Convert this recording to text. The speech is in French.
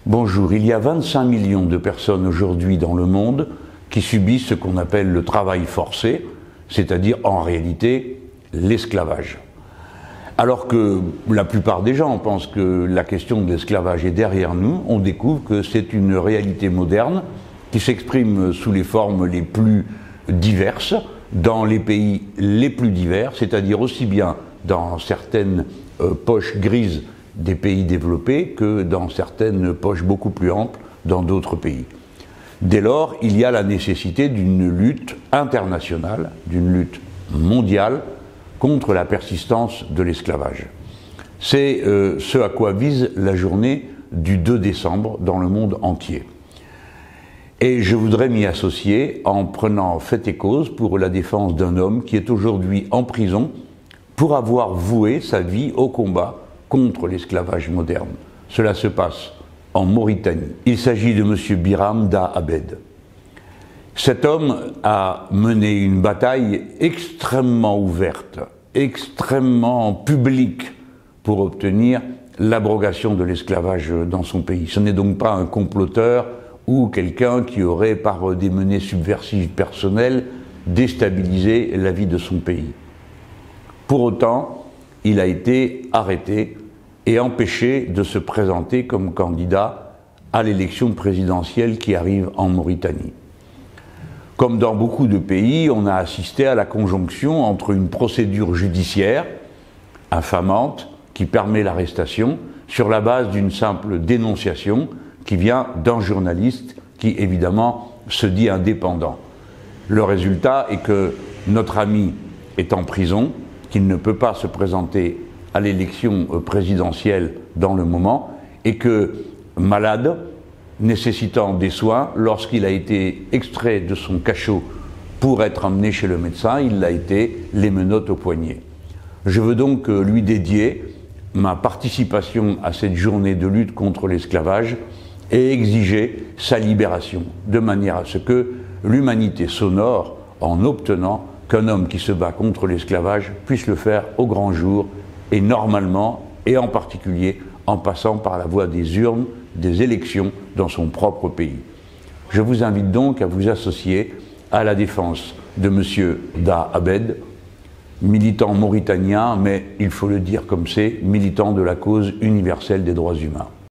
Bonjour, il y a 25 millions de personnes aujourd'hui dans le monde qui subissent ce qu'on appelle le travail forcé, c'est-à-dire en réalité l'esclavage. Alors que la plupart des gens pensent que la question de l'esclavage est derrière nous, on découvre que c'est une réalité moderne qui s'exprime sous les formes les plus diverses, dans les pays les plus divers, c'est-à-dire aussi bien dans certaines poches grises des pays développés que dans certaines poches beaucoup plus amples dans d'autres pays. Dès lors, il y a la nécessité d'une lutte internationale, d'une lutte mondiale contre la persistance de l'esclavage. C'est ce à quoi vise la journée du 2 décembre dans le monde entier. Et je voudrais m'y associer en prenant fait et cause pour la défense d'un homme qui est aujourd'hui en prison pour avoir voué sa vie au combat contre l'esclavage moderne. Cela se passe en Mauritanie. Il s'agit de M. Biram Da Abed. Cet homme a mené une bataille extrêmement ouverte, extrêmement publique pour obtenir l'abrogation de l'esclavage dans son pays. Ce n'est donc pas un comploteur ou quelqu'un qui aurait, par des menées subversives personnelles, déstabilisé la vie de son pays. Pour autant, il a été arrêté et empêché de se présenter comme candidat à l'élection présidentielle qui arrive en Mauritanie. Comme dans beaucoup de pays, on a assisté à la conjonction entre une procédure judiciaire infamante qui permet l'arrestation sur la base d'une simple dénonciation qui vient d'un journaliste qui évidemment se dit indépendant. Le résultat est que notre ami est en prison, qu'il ne peut pas se présenter à l'élection présidentielle dans le moment, et que, malade, nécessitant des soins, lorsqu'il a été extrait de son cachot pour être emmené chez le médecin, il l'a été, les menottes au poignet. Je veux donc lui dédier ma participation à cette journée de lutte contre l'esclavage et exiger sa libération, de manière à ce que l'humanité s'honore en obtenant qu'un homme qui se bat contre l'esclavage puisse le faire au grand jour et normalement, et en particulier en passant par la voie des urnes, des élections dans son propre pays. Je vous invite donc à vous associer à la défense de M. Da Abed, militant mauritanien, mais il faut le dire comme c'est, militant de la cause universelle des droits humains.